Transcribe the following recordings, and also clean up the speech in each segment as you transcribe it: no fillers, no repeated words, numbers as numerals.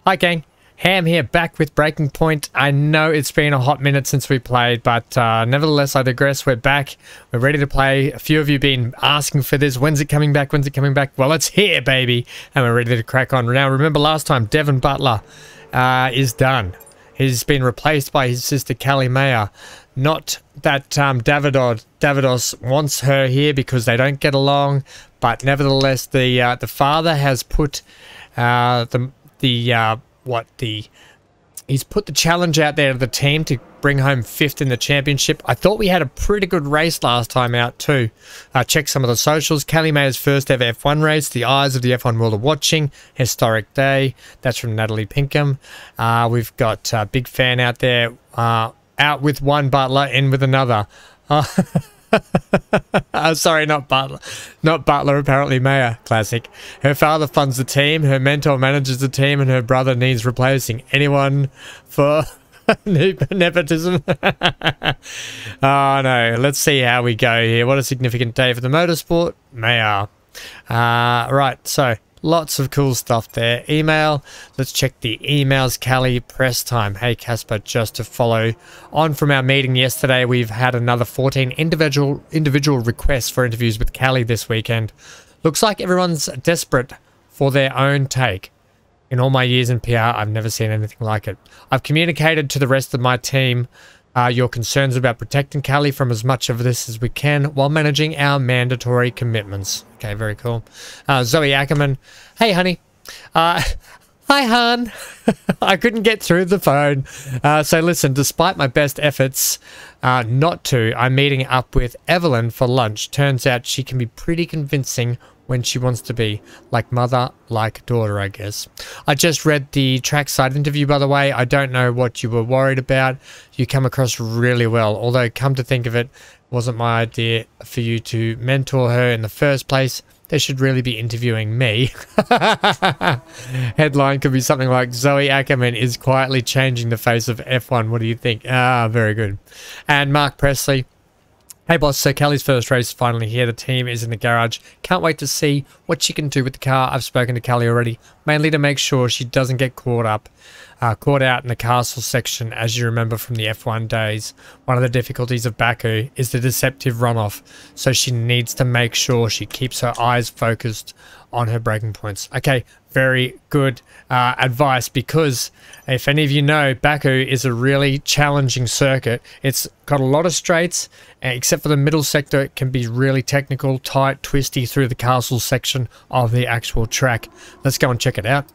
Hi gang, Ham here, back with Breaking Point. I know it's been a hot minute since we played, but nevertheless I digress. We're back, we're ready to play. A few of you been asking for this. When's it coming back? When's it coming back? Well, it's here, baby, and we're ready to crack on. Now remember last time, Devon Butler is done. He's been replaced by his sister Callie Mayer. Not that Davidos wants her here because they don't get along, but nevertheless the father has put he's put the challenge out there to the team to bring home 5th in the championship. I thought we had a pretty good race last time out too. Check some of the socials. Callie Mayer's first ever F1 race. The eyes of the F1 world are watching. Historic day. That's from Natalie Pinkham. We've got a big fan out there. Out with one Butler, in with another. Sorry, not Butler. Not Butler, apparently Mayer. Classic. Her father funds the team, her mentor manages the team, and her brother needs replacing. Anyone for nepotism? Oh no, let's see how we go here. What a significant day for the motorsport. Mayer. Right, so lots of cool stuff there. Email. Let's check the emails. Callie, press time. Hey Casper, just to follow on from our meeting yesterday, we've had another 14 individual requests for interviews with Callie this weekend. Looks like everyone's desperate for their own take. In all my years in PR, I've never seen anything like it. I've communicated to the rest of my team your concerns about protecting Callie from as much of this as we can while managing our mandatory commitments. Okay, very cool. Zoe Ackerman. Hey, honey. Hi, hon. I couldn't get through the phone. So listen, despite my best efforts not to, I'm meeting up with Evelyn for lunch. Turns out she can be pretty convincing when she wants to be. Like mother, like daughter, I guess. I just read the trackside interview, by the way. I don't know what you were worried about. You come across really well. Although, come to think of it, wasn't my idea for you to mentor her in the first place. They should really be interviewing me. Headline could be something like, Zoe Ackerman is quietly changing the face of F1. What do you think? Very good. And Mark Presley. Hey boss, so Callie's first race is finally here. The team is in the garage. Can't wait to see what she can do with the car. I've spoken to Callie already, mainly to make sure she doesn't get caught out in the castle section. As you remember from the F1 days, one of the difficulties of Baku is the deceptive runoff, so she needs to make sure she keeps her eyes focused on her braking points. Okay, very good advice, because if any of you know, Baku is a really challenging circuit. It's got a lot of straights, except for the middle sector. It can be really technical, tight, twisty through the castle section of the actual track. Let's go and check it out.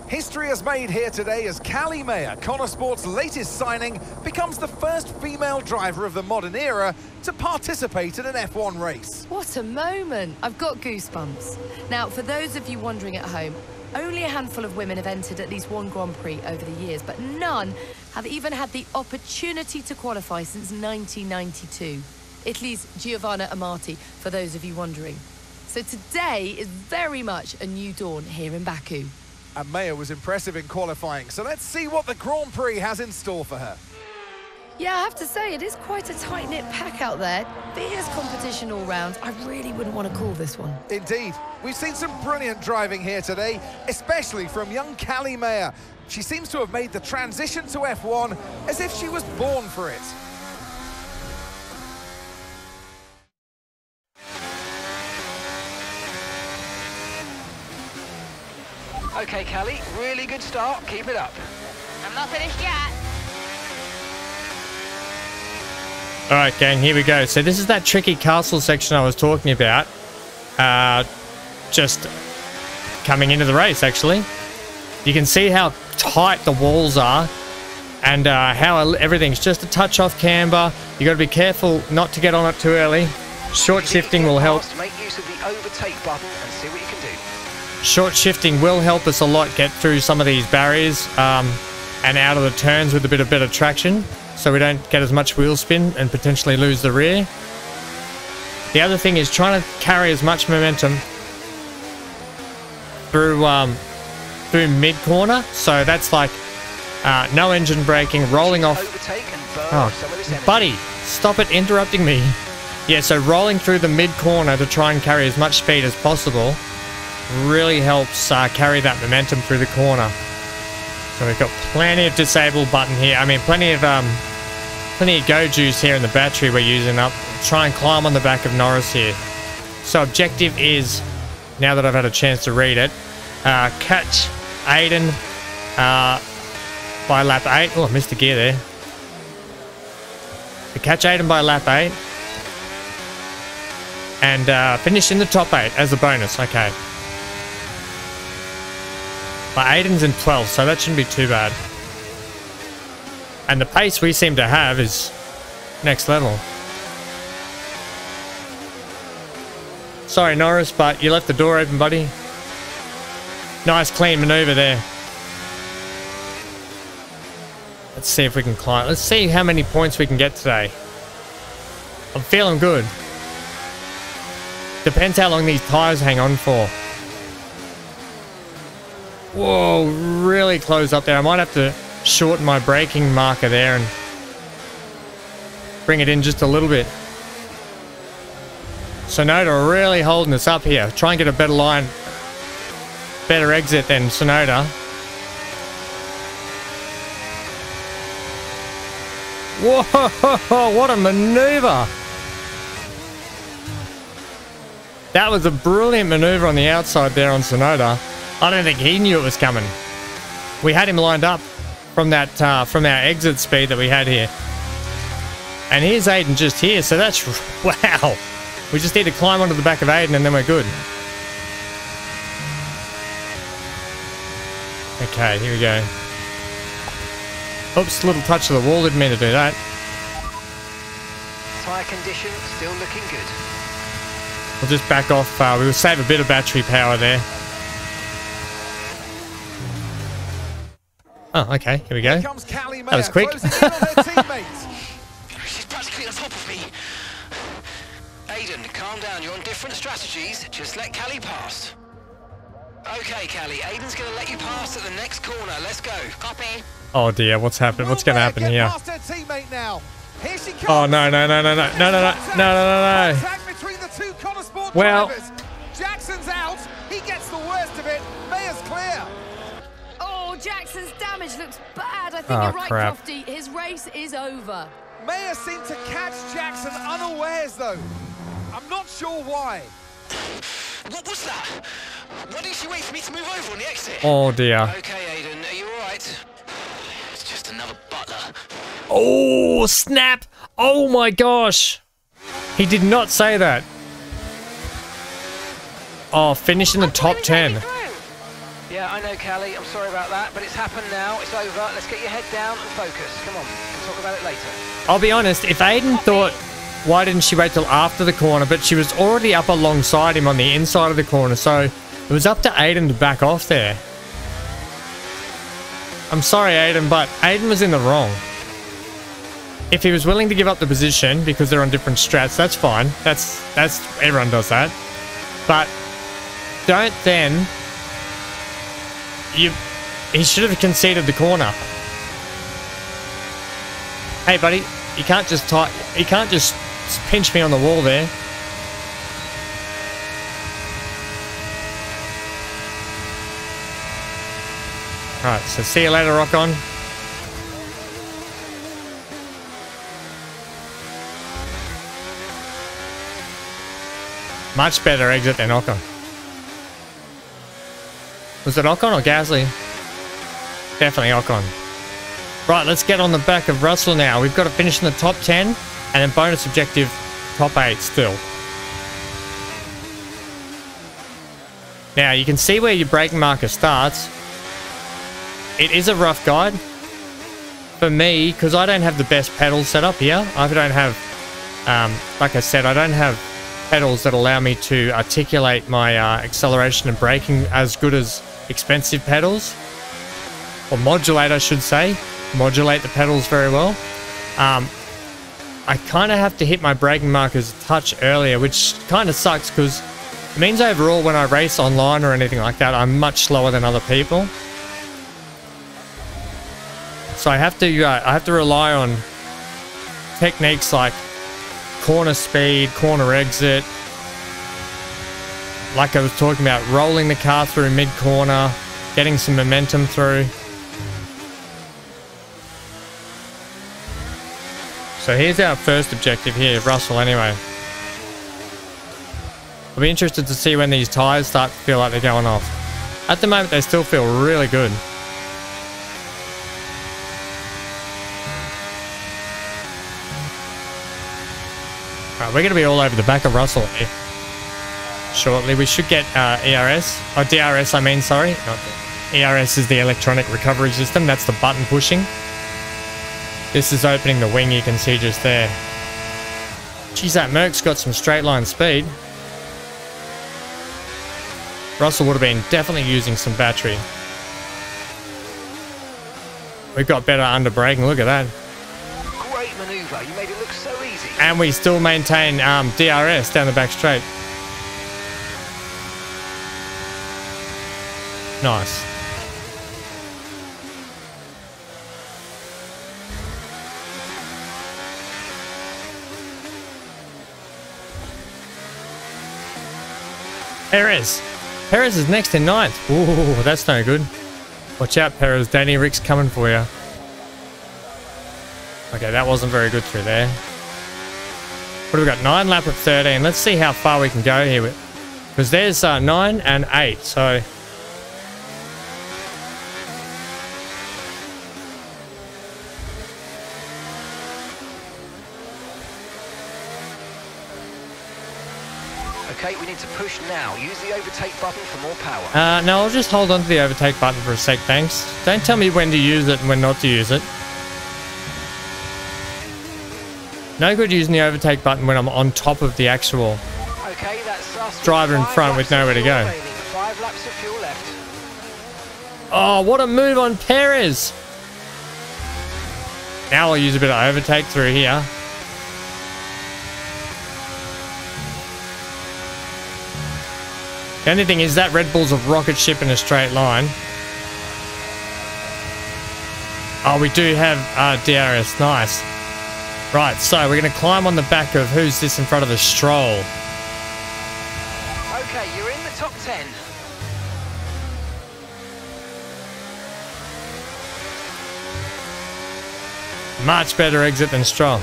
History is made here today as Callie Mayer, Connor Sport's latest signing, becomes the first female driver of the modern era to participate in an F1 race. What a moment! I've got goosebumps. Now, for those of you wondering at home, only a handful of women have entered at least one Grand Prix over the years, but none have even had the opportunity to qualify since 1992. Italy's Giovanna Amati, for those of you wondering. So today is very much a new dawn here in Baku. And Mayer was impressive in qualifying, so let's see what the Grand Prix has in store for her. Yeah, I have to say, it is quite a tight-knit pack out there. Fierce competition all round. I really wouldn't want to call this one. Indeed. We've seen some brilliant driving here today, especially from young Callie Mayer. She seems to have made the transition to F1 as if she was born for it. Okay, Callie, really good start. Keep it up. I'm not finished yet. Alright gang, here we go. So this is that tricky castle section I was talking about. Just coming into the race, actually. You can see how tight the walls are, and how everything's just a touch off camber. You got to be careful not to get on it too early. Short shifting will help. Make use of the overtake button and see what you can do. Short shifting will help us a lot get through some of these barriers and out of the turns with a bit of better traction, so we don't get as much wheel spin and potentially lose the rear. The other thing is trying to carry as much momentum through mid corner, so that's like no engine braking, rolling off. Oh, buddy, stop it interrupting me. Yeah, so rolling through the mid corner to try and carry as much speed as possible really helps carry that momentum through the corner. So we've got plenty of disable button here. I mean, plenty of go juice here in the battery we're using up. Try and climb on the back of Norris here. So objective is, now that I've had a chance to read it, catch Aiden by lap 8. Oh, I missed a gear there. To catch Aiden by lap 8. And finish in the top 8 as a bonus. Okay. But Aiden's in 12th, so that shouldn't be too bad. And the pace we seem to have is next level. Sorry, Norris, but you left the door open, buddy. Nice clean maneuver there. Let's see if we can climb. Let's see how many points we can get today. I'm feeling good. Depends how long these tires hang on for. Whoa, really close up there. I might have to shorten my braking marker there and bring it in just a little bit. Sonoda really holding us up here. Try and get a better line, better exit than Sonoda. Whoa, what a maneuver. That was a brilliant maneuver on the outside there on Sonoda. I don't think he knew it was coming. We had him lined up from that from our exit speed that we had here. And here's Aiden just here, so that's... Wow. We just need to climb onto the back of Aiden and then we're good. Okay, here we go. Oops, little touch of the wall, didn't mean to do that. Tyre condition still looking good. We'll just back off. We will save a bit of battery power there. Oh, okay. Here we go. That was quick. She's practically on top of me. Aiden, calm down. You're on different strategies. Just let Callie pass. Okay, Callie. Aiden's going to let you pass at the next corner. Let's go. Copy. Oh dear, what's happening? What's going to happen here? Oh no, no, no, no, no, no, no, no, no, no, no. Well, Jackson's out. He gets the worst of it. Mayer's clear. Oh, Jackson's damage looks bad. I think you're right, crap. Crofty. His race is over. Mayer seemed to catch Jackson unawares, though. I'm not sure why. What was that? Why didn't she wait for me to move over on the exit? oh dear. Okay, Aiden, are you alright? It's just another butler. Oh, snap. Oh my gosh. He did not say that. Oh, finish in the top 10. Yeah, I know, Callie. I'm sorry about that, but it's happened now. It's over. Let's get your head down and focus. Come on, we'll talk about it later. I'll be honest, if Aiden thought, why didn't she wait till after the corner, but she was already up alongside him on the inside of the corner, so it was up to Aiden to back off there. I'm sorry, Aiden, but Aiden was in the wrong. If he was willing to give up the position because they're on different strats, that's fine. That's everyone does that. But don't then... He should have conceded the corner. Hey, buddy, you can't just pinch me on the wall there. Alright, so see you later, Rock On. Much better exit than Ocon. Was it Ocon or Gasly? Definitely Ocon. Right, let's get on the back of Russell now. We've got to finish in the top 10 and then bonus objective top 8 still. Now, you can see where your braking marker starts. It is a rough guide. For me, because I don't have the best pedals set up here. I don't have, like I said, I don't have pedals that allow me to articulate my acceleration and braking as good as expensive pedals. Or modulate, I should say. Modulate the pedals very well. I kind of have to hit my braking markers a touch earlier, which kind of sucks because it means overall when I race online or anything like that, I'm much slower than other people. So I have to rely on techniques like corner speed, corner exit, like I was talking about, rolling the car through mid-corner, getting some momentum through. So here's our first objective here, Russell anyway. I'll be interested to see when these tyres start to feel like they're going off. At the moment, they still feel really good. Alright, we're going to be all over the back of Russell here. Shortly, we should get ERS, or DRS I mean, sorry. Not ERS is the electronic recovery system, that's the button pushing. This is opening the wing, you can see just there. Geez, that Merc's got some straight line speed. Russell would have been definitely using some battery. We've got better under braking, look at that. Great manoeuvre, you made it look so easy. And we still maintain DRS down the back straight. Nice. Perez. Perez is next in 9th. Ooh, that's no good. Watch out, Perez. Danny Rick's coming for you. Okay, that wasn't very good through there. What have we got? 9 lap of 13. Let's see how far we can go here. Because there's 9 and 8, so... Okay, we need to push now. Use the overtake button for more power. No, I'll just hold on to the overtake button for a sec, thanks. Don't tell me when to use it and when not to use it. No good using the overtake button when I'm on top of the actual driver in front with nowhere to go. 5 laps of fuel left. Oh, what a move on Perez! Now I'll use a bit of overtake through here. The only thing is that Red Bull's a rocket ship in a straight line. Oh, we do have DRS. Nice. Right, so we're going to climb on the back of who's this in front of the Stroll. Okay, you're in the top 10. Much better exit than Stroll.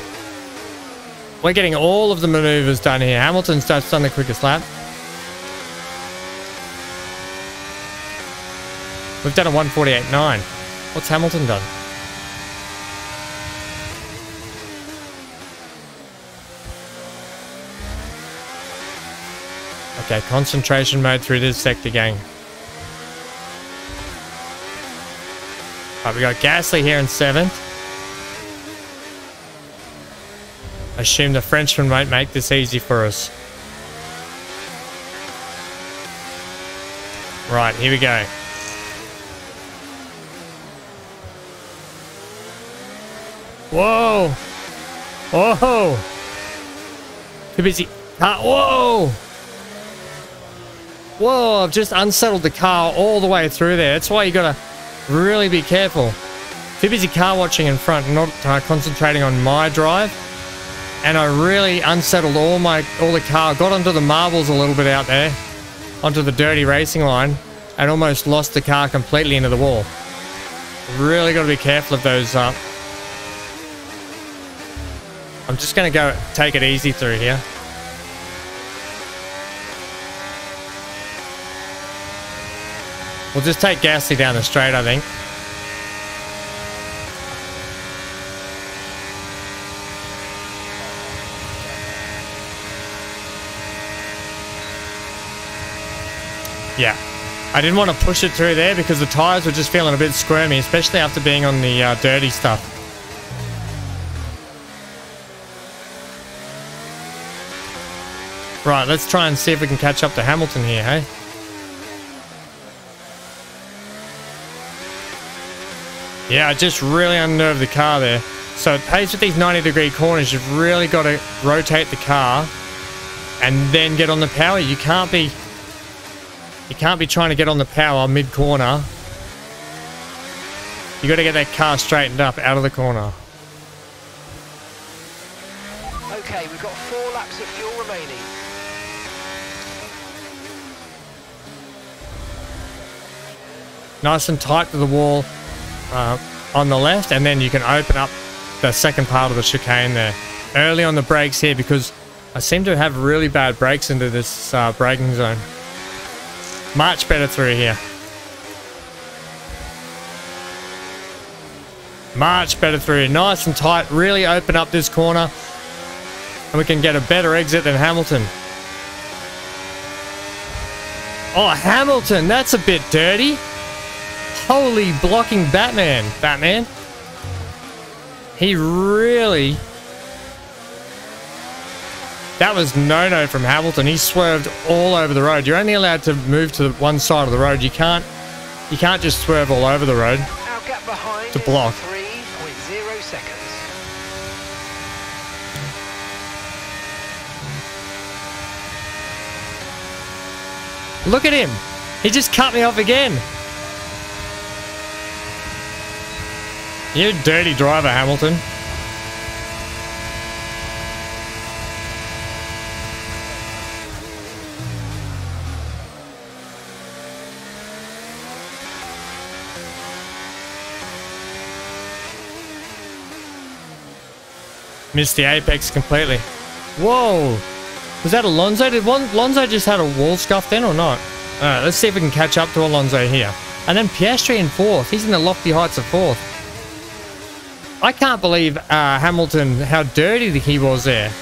We're getting all of the maneuvers done here. Hamilton's just done the quickest lap. We've done a 1:48.9. What's Hamilton done? Okay, concentration mode through this sector, gang. Right, we got Gasly here in 7th. Assume the Frenchman won't make this easy for us. Right, here we go. Whoa! Whoa! Too busy. Whoa! Whoa, I've just unsettled the car all the way through there. That's why you gotta really be careful. Too busy car watching in front and not concentrating on my drive. And I really unsettled all the car. Got onto the marbles a little bit out there. Onto the dirty racing line. And almost lost the car completely into the wall. Really gotta be careful of those I'm just going to go take it easy through here. We'll just take Gasly down the straight, I think. Yeah. I didn't want to push it through there because the tyres were just feeling a bit squirmy, especially after being on the dirty stuff. Right, let's try and see if we can catch up to Hamilton here, hey? Yeah, I just really unnerved the car there. So at pace with these 90-degree corners, you've really got to rotate the car and then get on the power. You can't be trying to get on the power mid-corner. You got to get that car straightened up out of the corner. Okay, we've got 4 laps of fuel remaining. Nice and tight to the wall on the left, and then you can open up the second part of the chicane there. Early on the brakes here because I seem to have really bad brakes into this braking zone. Much better through here. Much better through here. Nice and tight. Really open up this corner. And we can get a better exit than Hamilton. Oh, Hamilton. That's a bit dirty. Holy blocking Batman. Batman. He really... That was no-no from Hamilton. He swerved all over the road. You're only allowed to move to one side of the road. You can't just swerve all over the road Our gap behind to block. 3.0 seconds. Look at him. He just cut me off again. You dirty driver, Hamilton. Missed the apex completely. Whoa! Was that Alonso? Did Alonso just had a wall scuff then or not? Alright, let's see if we can catch up to Alonso here. And then Piastri in fourth. He's in the lofty heights of fourth. I can't believe Hamilton, how dirty he was there.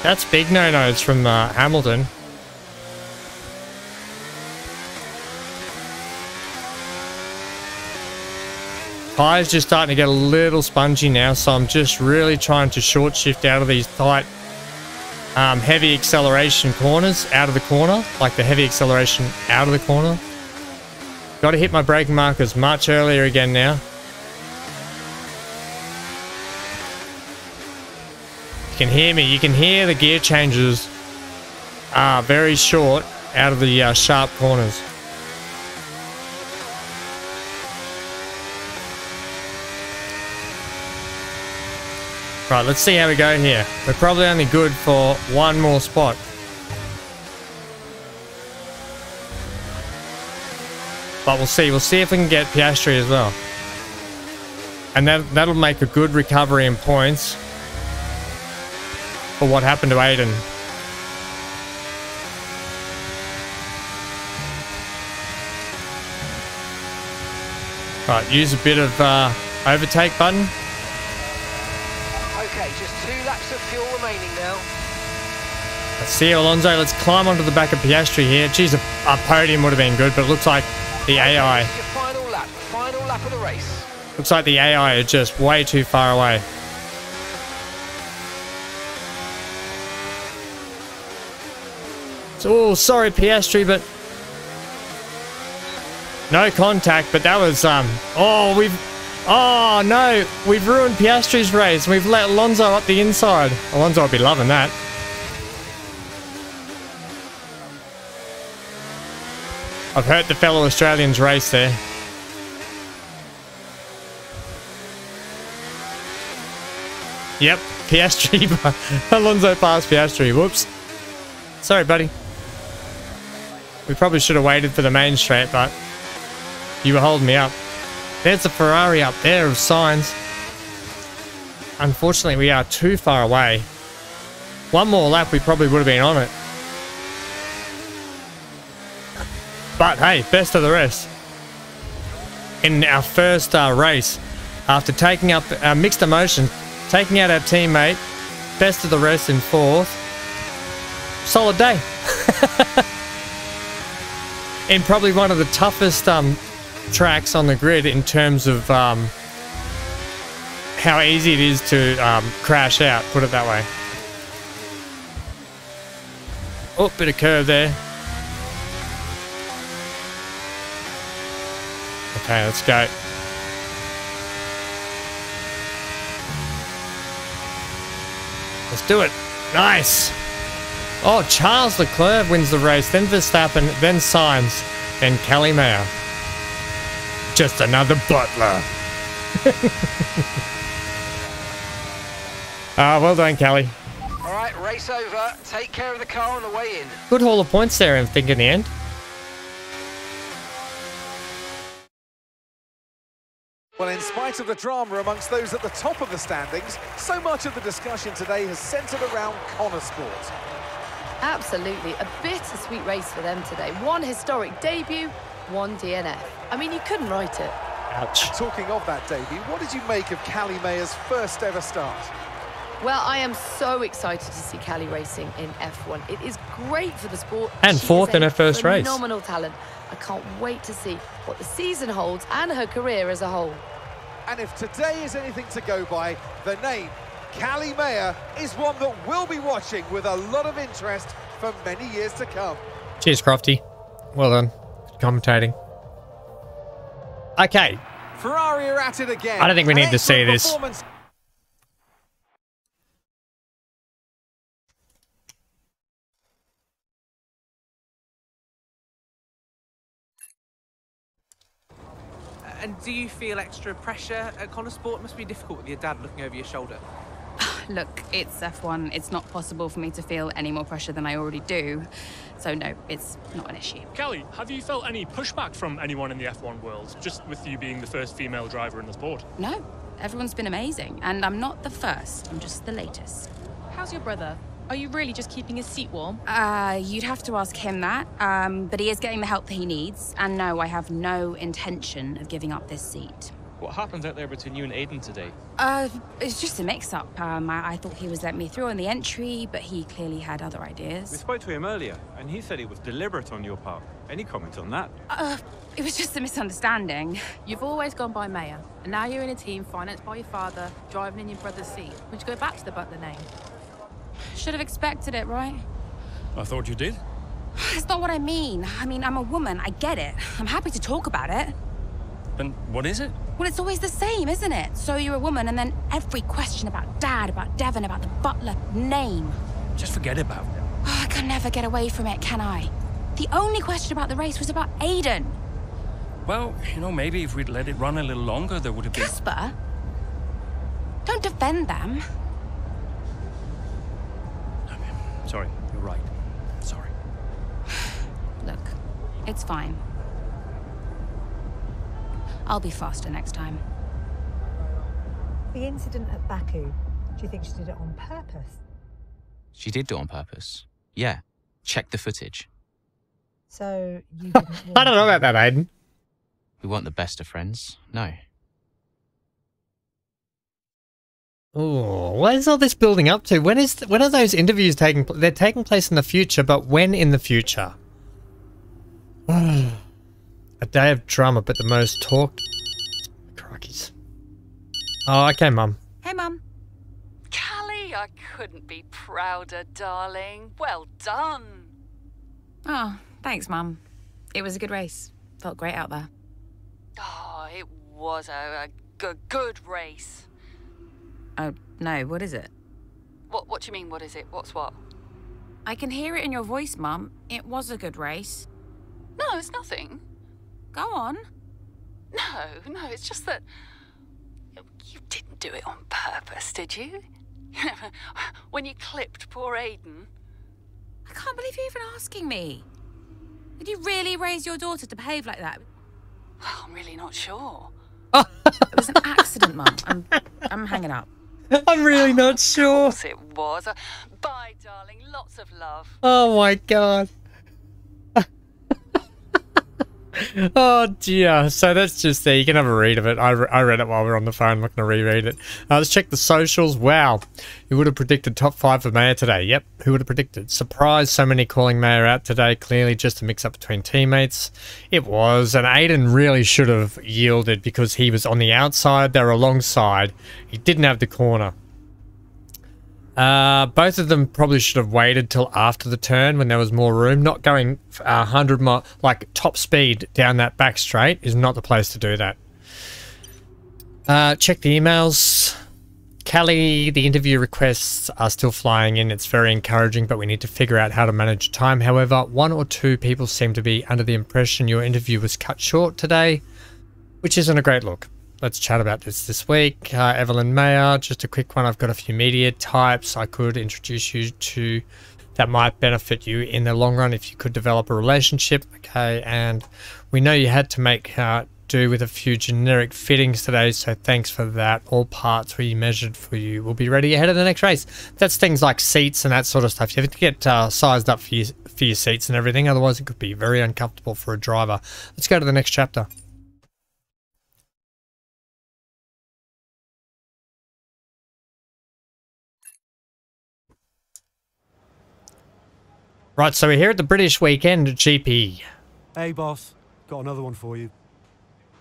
That's big no-nos from Hamilton. Tyres just starting to get a little spongy now, so I'm just really trying to short shift out of these tight, heavy acceleration corners out of the corner, like the heavy acceleration out of the corner. Got to hit my braking markers much earlier again now. You can hear me. You can hear the gear changes very short out of the sharp corners. Right, let's see how we go here. We're probably only good for one more spot. But we'll see. We'll see if we can get Piastri as well. And that'll make a good recovery in points for what happened to Aiden. Right, use a bit of overtake button. Okay, just 2 laps of fuel remaining now. Let's see Alonso. Let's climb onto the back of Piastri here. Geez, a podium would have been good, but it looks like the AI... Your final lap of the race. Looks like the AI is just way too far away. So, oh, sorry Piastri, but... No contact, but that was, Oh no, we've ruined Piastri's race. We've let Alonso up the inside. Alonso will be loving that. I've hurt the fellow Australian's race there. Yep, Piastri. Alonso passed Piastri. Whoops. Sorry, buddy. We probably should have waited for the main straight, but you were holding me up. There's a Ferrari up there of signs. Unfortunately, we are too far away. One more lap, we probably would have been on it. But hey, best of the rest. In our first race, after taking up mixed emotions, taking out our teammate, best of the rest in fourth. Solid day. In probably one of the toughest tracks on the grid in terms of how easy it is to crash out, put it that way. Oh, bit of curve there. Okay, let's go. Let's do it. Nice. Oh, Charles Leclerc wins the race, then Verstappen, then Sainz, then Kelly Mayer. Just another butler. Well done, Kelly. All right, race over. Take care of the car on the way in. Good haul of points there, I think, in the end. Well, in spite of the drama amongst those at the top of the standings, so much of the discussion today has centred around Connor Sport. Absolutely, a bittersweet race for them today. One historic debut, one DNF. I mean, you couldn't write it. Ouch. Talking of that debut, what did you make of Callie Mayer's first ever start? Well, I am so excited to see Callie racing in F1. It is great for the sport. And fourth in her first race. Phenomenal talent. I can't wait to see what the season holds and her career as a whole. And if today is anything to go by, the name Callie Mayer is one that we'll be watching with a lot of interest for many years to come. Cheers, Crofty. Well done. Good commentating. Okay. Ferrari are at it again. I don't think we need to see this. Performance. And do you feel extra pressure at Connor Sport? It must be difficult with your dad looking over your shoulder. Look, it's F1. It's not possible for me to feel any more pressure than I already do. So no, it's not an issue. Callie, have you felt any pushback from anyone in the F1 world, just with you being the first female driver in the sport? No, everyone's been amazing. And I'm not the first, I'm just the latest. How's your brother? Are you really just keeping his seat warm? You'd have to ask him that. But he is getting the help that he needs. And no, I have no intention of giving up this seat. What happened out there between you and Aiden today? It's just a mix-up. I thought he was letting me through on the entry, but he clearly had other We ideas. spoke to him earlier, and he said it was deliberate on your part. Any comment on that? It was just a misunderstanding. You've always gone by Mayor, and now you're in a team financed by your father, driving in your brother's seat. Would you go back to the Butler name? Should have expected it, right? I thought you did. That's not what I mean. I mean, I'm a woman, I get it. I'm happy to talk about it. And what is it? Well, it's always the same, isn't it? So you're a woman, and then every question about Dad, about Devon, about the Butler name. Just forget about it. Oh, I can never get away from it, can I? The only question about the race was about Aiden. Well, you know, maybe if we'd let it run a little longer, there would have been... Casper? Don't defend them. Sorry, you're right. Sorry. Look, it's fine. I'll be faster next time. The incident at Baku, do you think she did it on purpose? She did do it on purpose. Yeah. Check the footage. So you didn't I don't know about that, Aiden. We weren't the best of friends. No. Oh, what is all this building up to? When are those interviews taking place? They're taking place in the future, but when in the future? A day of drama, but the most talk. Crikeys. Oh, okay, Mum. Hey, Mum. Callie, I couldn't be prouder, darling. Well done. Oh, thanks, Mum. It was a good race. Felt great out there. Oh, it was a good race. Oh, no, what is it? What do you mean, what is it? What's what? I can hear it in your voice, Mum. It was a good race. No, it's nothing. Go on. No, it's just that you didn't do it on purpose, did you? When you clipped poor Aiden. I can't believe you're even asking me. Did you really raise your daughter to behave like that? Well, I'm really not sure. It was an accident, Mum. I'm hanging up. I'm really not sure. Of course it was. Bye, darling. Lots of love. Oh my god. Oh dear. So that's just there. You can have a read of it. I read it while we were on the phone. I'm not going to reread it. Let's check the socials. Wow. Who would have predicted top 5 for Mayor today? Yep. Who would have predicted? Surprise, so many calling Mayor out today. Clearly just a mix-up between teammates. It was. And Aiden really should have yielded because he was on the outside. They were alongside. He didn't have the corner. Both of them probably should have waited till after the turn when there was more room. Not going 100 mile, like top speed down that back straight is not the place to do that. Check the emails. Callie, the interview requests are still flying in. It's very encouraging, but we need to figure out how to manage time. However, 1 or 2 people seem to be under the impression your interview was cut short today, which isn't a great look. Let's chat about this week. Evelyn Mayer, just a quick one. I've got a few media types I could introduce you to that might benefit you in the long run if you could develop a relationship. Okay, and we know you had to make do with a few generic fittings today, so thanks for that. All parts we measured for you will be ready ahead of the next race. That's things like seats and that sort of stuff. You have to get sized up for your seats and everything, otherwise it could be very uncomfortable for a driver. Let's go to the next chapter. Right, so we're here at the British Weekend GP. Hey boss, got another one for you.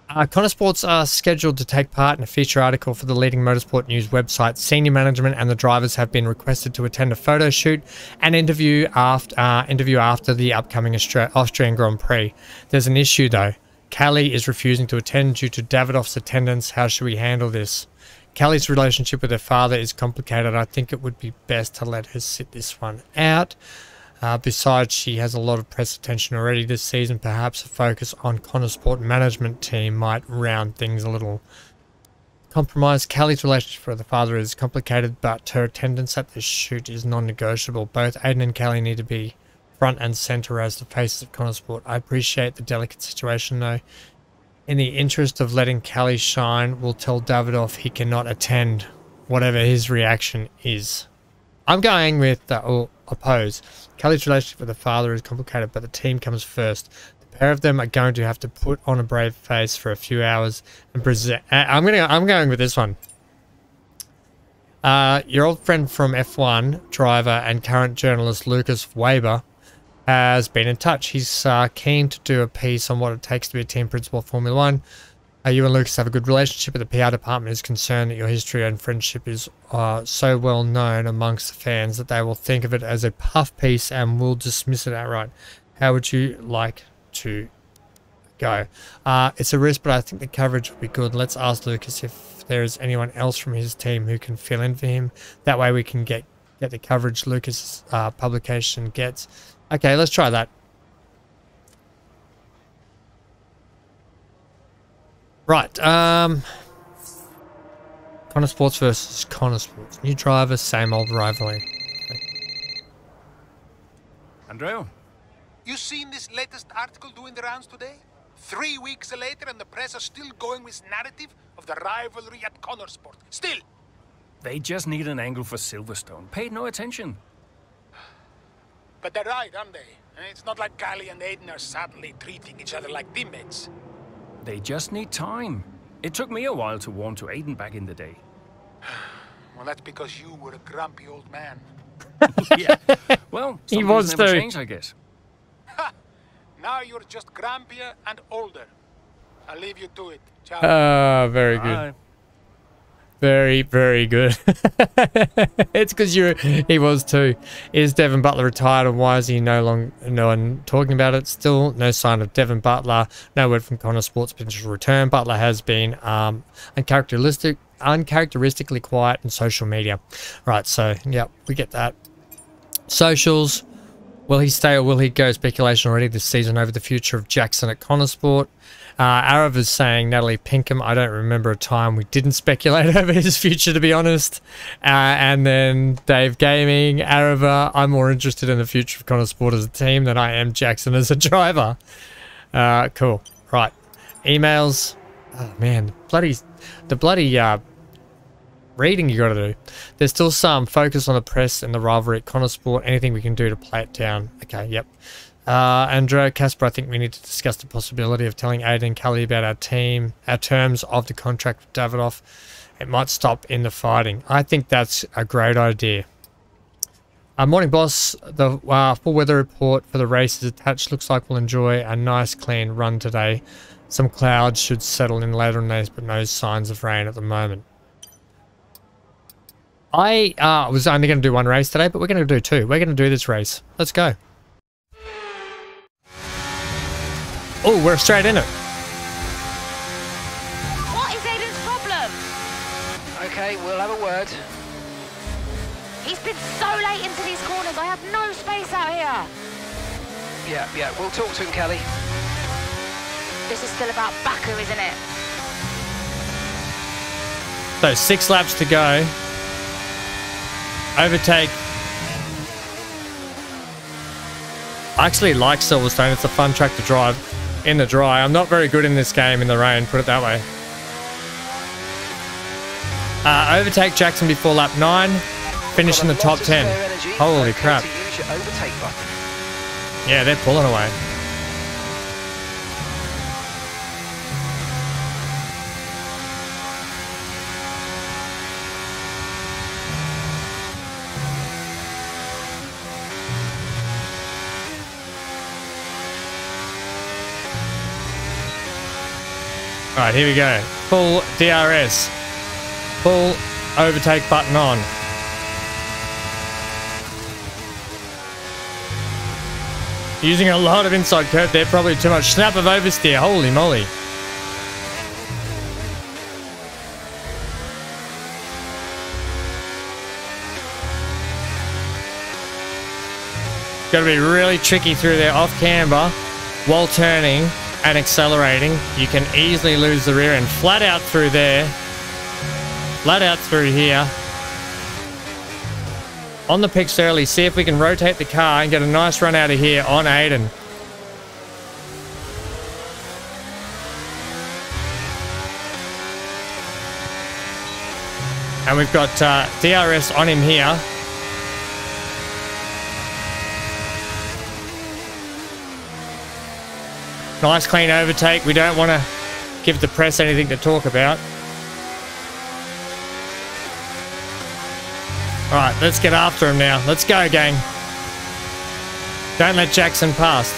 Connorsports are scheduled to take part in a feature article for the leading motorsport news website. Senior management and the drivers have been requested to attend a photo shoot and interview after the upcoming Austrian Grand Prix. There's an issue though. Callie is refusing to attend due to Davidoff's attendance. How should we handle this? Callie's relationship with her father is complicated. I think it would be best to let her sit this one out. Besides, she has a lot of press attention already this season. Perhaps a focus on Connorsport management team might round things a little. Compromise. Callie's relationship with her father is complicated, but her attendance at this shoot is non-negotiable. Both Aiden and Callie need to be front and center as the faces of Connorsport. I appreciate the delicate situation though. In the interest of letting Callie shine, we'll tell Davidoff he cannot attend, whatever his reaction is. I'm going with oppose. Callie's relationship with her father is complicated, but the team comes first. The pair of them are going to have to put on a brave face for a few hours and present. I'm going with this one. Your old friend from F1 driver and current journalist Lucas Weber has been in touch. He's keen to do a piece on what it takes to be a team principal of Formula One. You and Lucas have a good relationship, but the PR department is concerned that your history and friendship is so well known amongst the fans that they will think of it as a puff piece and will dismiss it outright. How would you like to go? It's a risk, but I think the coverage will be good. Let's ask Lucas if there is anyone else from his team who can fill in for him. That way we can get the coverage Lucas' publication gets. Okay, let's try that. Right, Connorsports versus Connorsports. New driver, same old rivalry. Okay. Andrea, you seen this latest article doing the rounds today? 3 weeks later and the press are still going with narrative of the rivalry at Connorsport. Still! They just need an angle for Silverstone. Paid no attention. But they're right, aren't they? It's not like Callie and Aiden are suddenly treating each other like teammates. They just need time. It took me a while to warm to Aiden back in the day. Well, that's because you were a grumpy old man. Yeah. Well, he wants never to change, I guess. Ha! Now you're just grumpier and older. I'll leave you to it. Ciao. Very good. Very, very good. It's because he was too. Is Devin Butler retired and why is he no one talking about it? Still no sign of Devin Butler. No word from Connorsport's potential return. Butler has been uncharacteristically quiet in social media. Right, so yep, we get that. Socials. Will he stay or will he go? Speculation already this season over the future of Jackson at Connorsport. Arav is saying Natalie Pinkham. I don't remember a time we didn't speculate over his future, to be honest. And then Dave Gaming, Arava. I'm more interested in the future of Connorsport as a team than I am Jackson as a driver. Cool. Right. Emails. Oh man, the bloody reading you got to do. There's still some focus on the press and the rivalry at Connorsport. Anything we can do to play it down. Okay. Yep. Andrea Casper, I think we need to discuss the possibility of telling Aiden and Callie about our terms of the contract with Davidoff. It might stop in the fighting. I think that's a great idea. Morning, boss. The full weather report for the race is attached. Looks like we'll enjoy a nice, clean run today. Some clouds should settle in later in the days, but no signs of rain at the moment. I was only going to do one race today, but we're going to do two. We're going to do this race. Let's go. Oh, we're straight in it. What is Aiden's problem? Okay, we'll have a word. He's been so late into these corners. I have no space out here. Yeah, we'll talk to him, Callie. This is still about Baku, isn't it? So 6 laps to go. Overtake. I actually like Silverstone. It's a fun track to drive. in the dry. I'm not very good in this game in the rain, put it that way. Overtake Jackson before lap 9. Finish in the top 10. Holy crap. Yeah, they're pulling away. Alright, here we go. Full DRS. Full overtake button on. Using a lot of inside curve there, probably too much. Snap of oversteer, holy moly. Got to be really tricky through there off camber while turning and accelerating. You can easily lose the rear end. Flat out through there. Flat out through here. On the picks early, see if we can rotate the car and get a nice run out of here on Aiden. And we've got DRS on him here. Nice clean overtake. We don't want to give the press anything to talk about. Alright, let's get after him now. Let's go, gang. Don't let Jackson pass.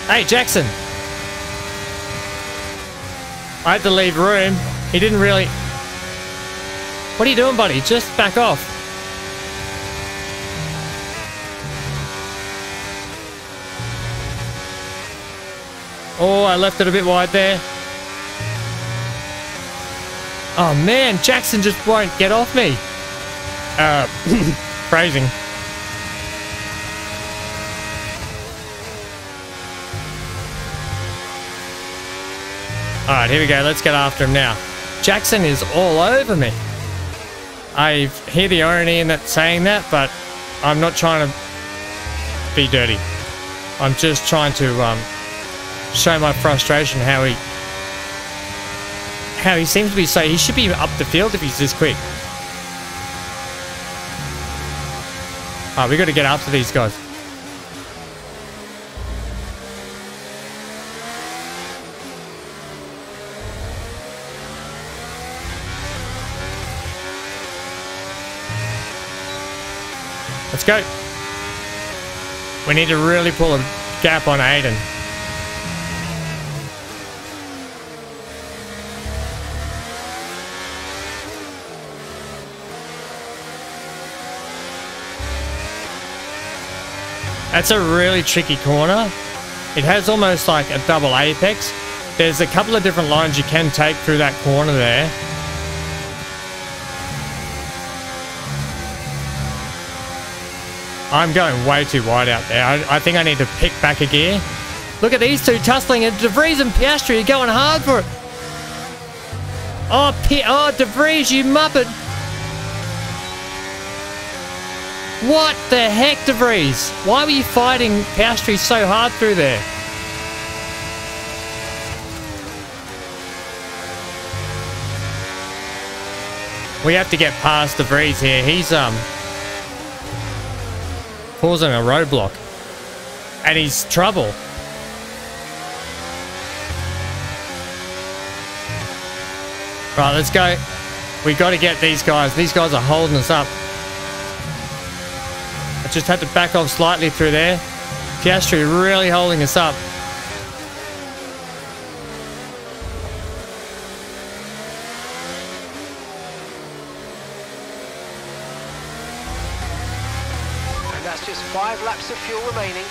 Hey, Jackson. I had to leave room. He didn't really... What are you doing, buddy? Just back off. Oh, I left it a bit wide there. Oh, man. Jackson just won't get off me. Phrasing. Alright, here we go. Let's get after him now. Jackson is all over me. I hear the irony in that saying that, but I'm not trying to be dirty. I'm just trying to show my frustration how he seems to be so... He should be up the field if he's this quick. Alright, we got to get after these guys. Let's go. We need to really pull a gap on Aiden. That's a really tricky corner. It has almost like a double apex. There's a couple of different lines you can take through that corner there. I'm going way too wide out there. I think I need to pick back a gear. Look at these two tussling, and De Vries and Piastri are going hard for it. Oh, De Vries, you muppet. What the heck, De Vries? Why were you fighting Piastri so hard through there? We have to get past De Vries here. He's causing a roadblock. And he's trouble. Right, let's go. We got to get these guys. These guys are holding us up. I just had to back off slightly through there. Piastri really holding us up. And that's just 5 laps of fuel remaining.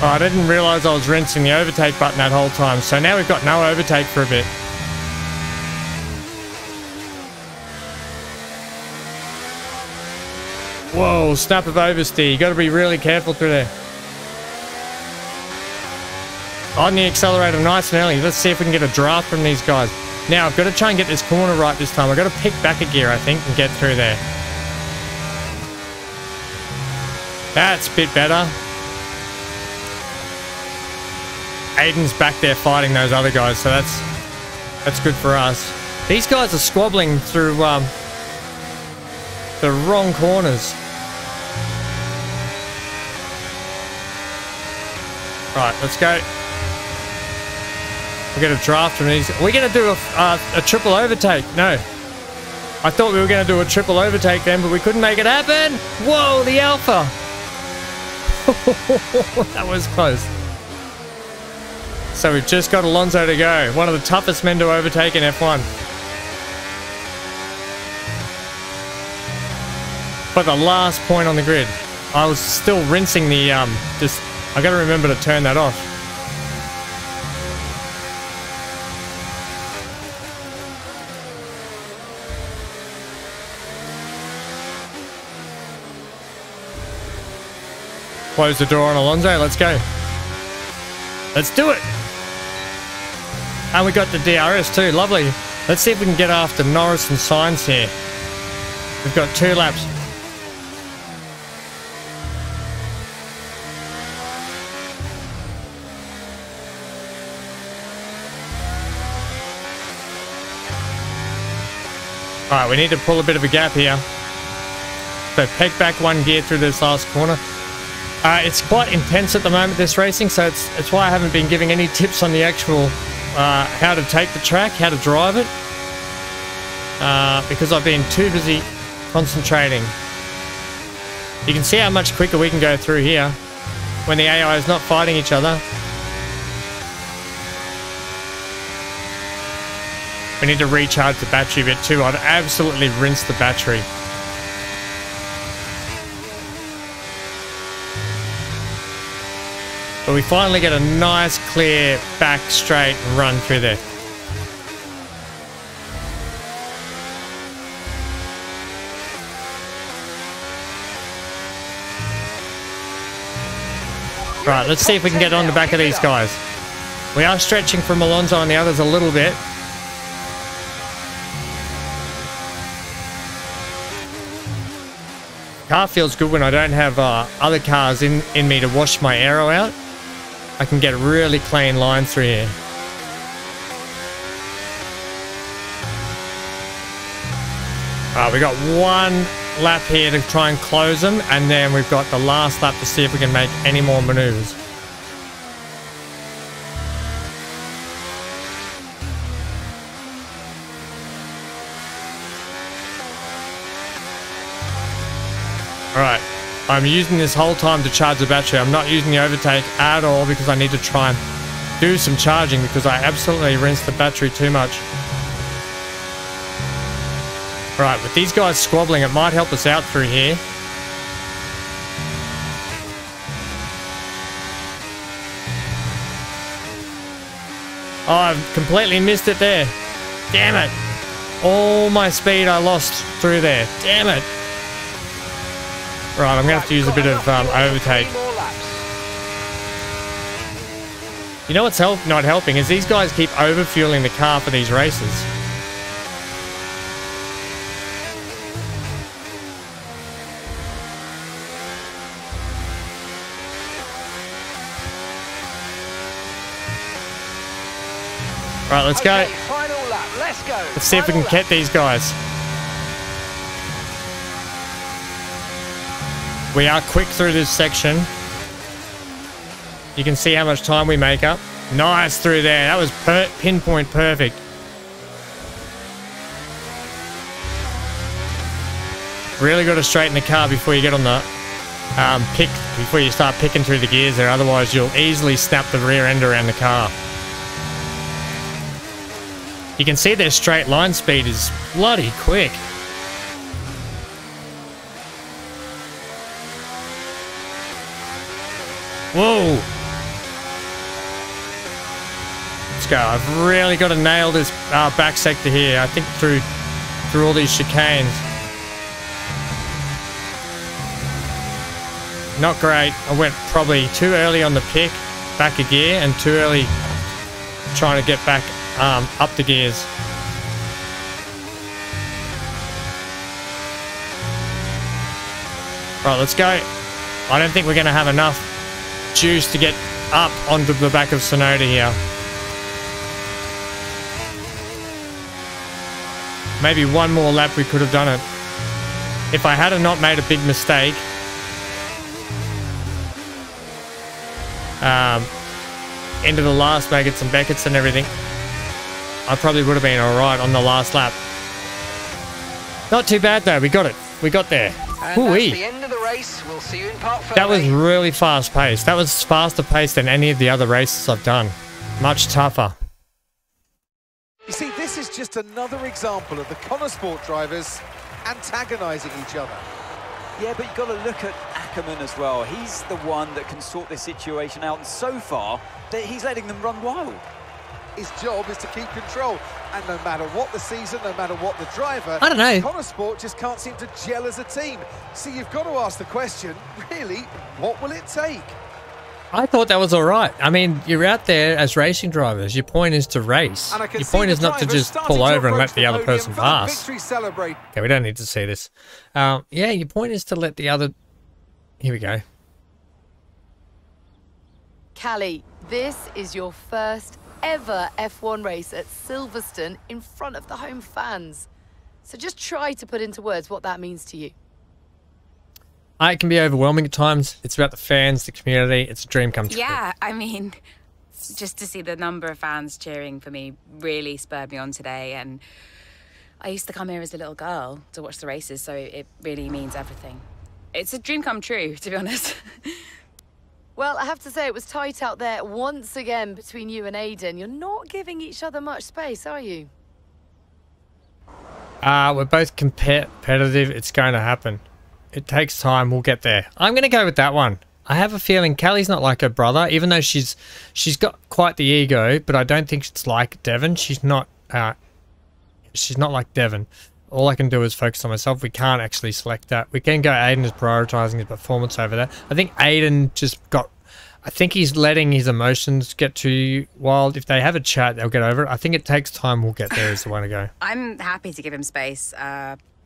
Oh, I didn't realise I was rinsing the overtake button that whole time. So now we've got no overtake for a bit. Whoa, snap of oversteer. You got to be really careful through there. On the accelerator nice and early. Let's see if we can get a draft from these guys. Now, I've got to try and get this corner right this time. I've got to pick back a gear, I think, and get through there. That's a bit better. Aiden's back there fighting those other guys, so that's good for us. These guys are squabbling through the wrong corners. Right, let's go. We're going to draft from these. We're going to do a triple overtake. No. I thought we were going to do a triple overtake then, but we couldn't make it happen. Whoa, the Alpha. That was close. So we've just got Alonso to go. One of the toughest men to overtake in F1. But the last point on the grid. I was still rinsing the, I gotta remember to turn that off. Close the door on Alonso, let's go. Let's do it! And we got the DRS too, lovely. Let's see if we can get after Norris and Sainz here. We've got 2 laps. Alright, we need to pull a bit of a gap here. So peg back 1 gear through this last corner. It's quite intense at the moment, this racing, so it's why I haven't been giving any tips on the actual how to take the track, how to drive it, because I've been too busy concentrating. You can see how much quicker we can go through here when the AI is not fighting each other. We need to recharge the battery a bit too. I've absolutely rinsed the battery. But we finally get a nice, clear, back, straight run through there. Right, let's see if we can get on the back of these guys. We are stretching from Alonso and the others a little bit. Car feels good when I don't have other cars in me to wash my aero out. I can get really clean lines through here. We got 1 lap here to try and close them, and then we've got the last lap to see if we can make any more maneuvers. Alright, I'm using this whole time to charge the battery. I'm not using the overtake at all because I need to try and do some charging because I absolutely rinsed the battery too much. Alright, with these guys squabbling, it might help us out through here. Oh, I've completely missed it there. Damn it. All my speed I lost through there. Damn it. Right, I'm going to have to use a bit of overtake. You know what's not helping is these guys keep overfueling the car for these races. Right, let's go. Final lap, let's go. Let's see if we can get these guys. We are quick through this section. You can see how much time we make up. Nice through there. That was pinpoint perfect. Really got to straighten the car before you get on the pick, before you start picking through the gears there. Otherwise, you'll easily snap the rear end around the car. You can see their straight line speed is bloody quick. Whoa! Let's go. I've really got to nail this back sector here. I think through all these chicanes. Not great. I went probably too early on the pick, back a gear, and too early trying to get back up the gears. Right, let's go. I don't think we're going to have enough juice to get up onto the back of Sonoda here. Maybe one more lap we could have done it. If I had not made a big mistake. Into the last Maggots and Beckett's and everything. I probably would have been alright on the last lap. Not too bad though, we got it. We got there. And that's the end of the race. We'll see you in Park Fermé. That was really fast paced. That was faster paced than any of the other races I've done. Much tougher. You see, this is just another example of the Connor Sport drivers antagonising each other. Yeah, but you've got to look at Ackerman as well. He's the one that can sort this situation out, and so far, he's letting them run wild. His job is to keep control, and no matter what the season, no matter what the driver, I don't know. Connor Sport just can't seem to gel as a team. So you've got to ask the question, really, what will it take? I thought that was alright. I mean, you're out there as racing drivers. Your point is to race. Your point is not to just pull over and let the other person pass. Okay, we don't need to see this. Yeah, your point is to let the other... Here we go. Callie, this is your first ever F1 race at Silverstone in front of the home fans. So just try to put into words what that means to you. It can be overwhelming at times. It's about the fans, the community. It's a dream come true. Yeah, I mean, just to see the number of fans cheering for me really spurred me on today. And I used to come here as a little girl to watch the races, so it really means everything. It's a dream come true, to be honest. Well, I have to say, it was tight out there once again between you and Aiden. You're not giving each other much space, are you? We're both competitive. It's going to happen. It takes time. We'll get there. I'm going to go with that one. I have a feeling Callie's not like her brother, even though she's got quite the ego, but I don't think it's like Devon. She's not like Devon. All I can do is focus on myself. We can't actually select that. We can go Aiden is prioritizing his performance over that. I think Aiden just got... I think he's letting his emotions get too wild. If they have a chat, they'll get over it. I think it takes time. We'll get there is the way to go. I'm happy to give him space,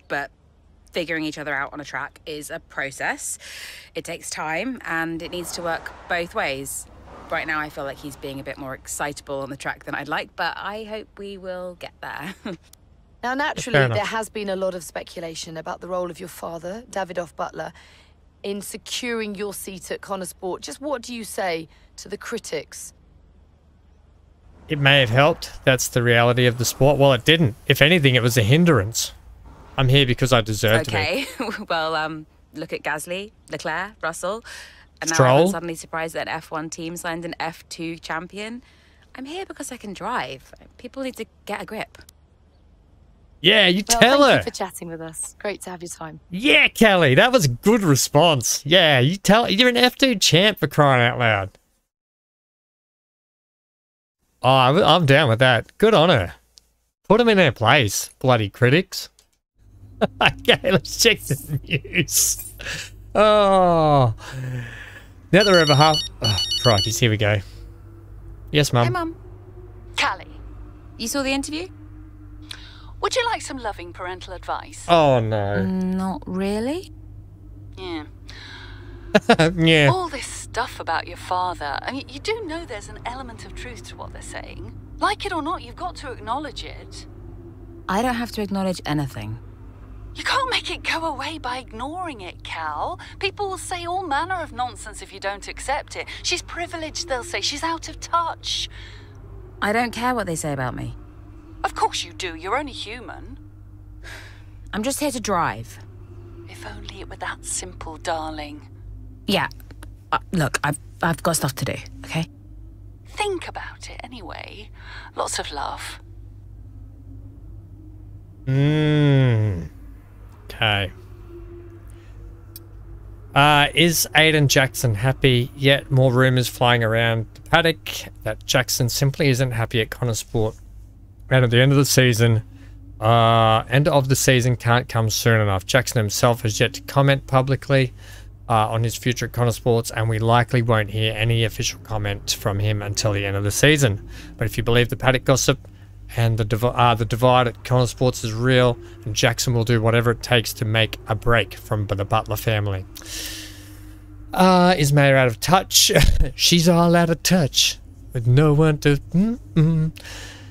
but figuring each other out on a track is a process. It takes time, and it needs to work both ways. Right now, I feel like he's being a bit more excitable on the track than I'd like, but I hope we will get there. Now, naturally, there has been a lot of speculation about the role of your father, Davidoff Butler, in securing your seat at Connor Sport. Just what do you say to the critics? It may have helped. That's the reality of the sport. Well, it didn't. If anything, it was a hindrance. I'm here because I deserve to be. Okay, well, look at Gasly, Leclerc, Russell, and now Stroll. I'm suddenly surprised that an F1 team signed an F2 champion. I'm here because I can drive. People need to get a grip. Yeah, you tell her. Thank you for chatting with us. Great to have your time. Yeah, Kelly, that was a good response. Yeah, you tell. You're an F2 champ, for crying out loud. Oh, I'm down with that. Good on her. Put them in their place, bloody critics. Okay, let's check the news. Oh, now they're over half. Oh, crikey, here we go. Yes, Mum. Hey, Mum. Callie, you saw the interview? Would you like some loving parental advice? Oh, no. Not really. Yeah. Yeah. All this stuff about your father, I mean, you do know there's an element of truth to what they're saying. Like it or not, you've got to acknowledge it. I don't have to acknowledge anything. You can't make it go away by ignoring it, Cal. People will say all manner of nonsense if you don't accept it. She's privileged, they'll say. She's out of touch. I don't care what they say about me. Of course you do. You're only human. I'm just here to drive. If only it were that simple, darling. Yeah. Look, I've got stuff to do, okay? Think about it anyway. Lots of love. Okay. Is Aiden Jackson happy? Yet more rumours flying around the paddock that Jackson simply isn't happy at Connor Sport. And at the end of the season, can't come soon enough. Jackson himself has yet to comment publicly on his future at Connor Sports, and we likely won't hear any official comment from him until the end of the season. But if you believe the paddock gossip, and the divide at Connor Sports is real, and Jackson will do whatever it takes to make a break from the Butler family. Is Maya out of touch? She's all out of touch with no one to...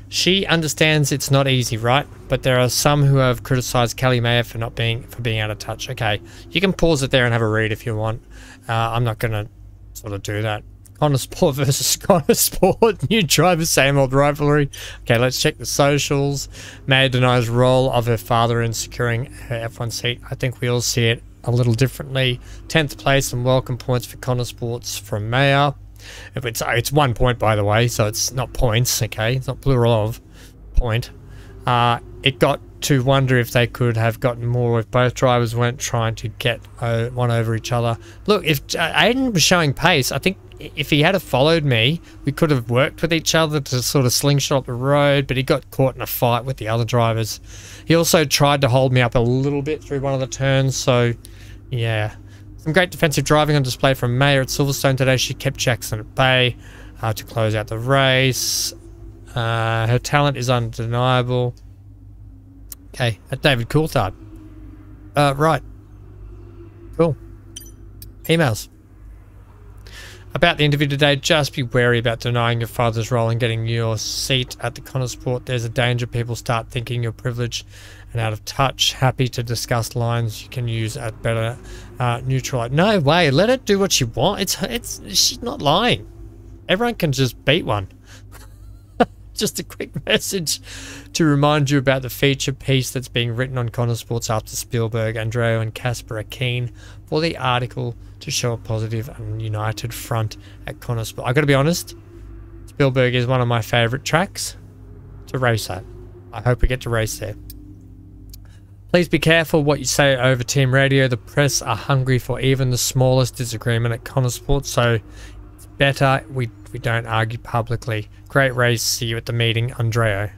She understands it's not easy, right? But there are some who have criticised Callie Maya for being out of touch. Okay, you can pause it there and have a read if you want. I'm not going to sort of do that. Connor Sport versus Connor Sport. New driver, same old rivalry. Okay, let's check the socials. Maya denies role of her father in securing her F1 seat. I think we all see it a little differently. 10th place and welcome points for Connor Sports from Maya. It's 1 point, by the way, so it's not points, okay? It's not plural of point. It got to wonder if they could have gotten more if both drivers weren't trying to get one over each other. Look, if Aiden was showing pace, I think if he had followed me, we could have worked with each other to sort of slingshot up the road, but he got caught in a fight with the other drivers. He also tried to hold me up a little bit through one of the turns, so yeah. Some great defensive driving on display from Maya at Silverstone today. She kept Jackson at bay to close out the race. Her talent is undeniable. Okay, at David Coulthard. Right. Cool. Emails. About the interview today, just be wary about denying your father's role in getting your seat at the Connor Sport. There's a danger people start thinking you're privileged and out of touch. Happy to discuss lines you can use at better neutral. No way, let her do what she wants. She's not lying. Everyone can just beat one. Just a quick message to remind you about the feature piece that's being written on Connor Sports after Spielberg, Andreo and Casper are keen for the article to show a positive and united front at Connor Sports. I gotta be honest, Spielberg is one of my favourite tracks to race at. I hope we get to race there. Please be careful what you say over team radio. The press are hungry for even the smallest disagreement at Connor Sports, so it's better we don't argue publicly. Great race. See you at the meeting, Andreo.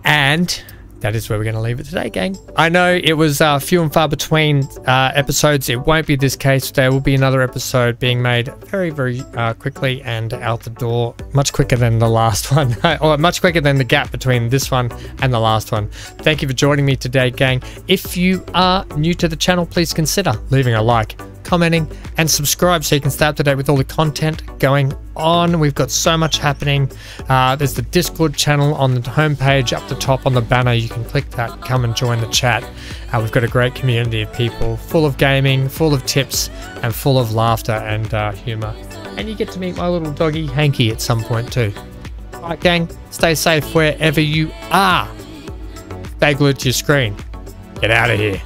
And that is where we're going to leave it today, gang. I know it was few and far between episodes. It won't be this case. There will be another episode being made very, very quickly and out the door. Much quicker than the last one. Or much quicker than the gap between this one and the last one. Thank you for joining me today, gang. If you are new to the channel, please consider leaving a like, commenting, and subscribe so you can stay up to date with all the content going on. We've got so much happening. There's the Discord channel on the homepage up the top on the banner. You can click that, come and join the chat. We've got a great community of people full of gaming, full of tips, and full of laughter and humor. And you get to meet my little doggy Hanky at some point too. Alright, gang, stay safe wherever you are. Stay glued to your screen. Get out of here.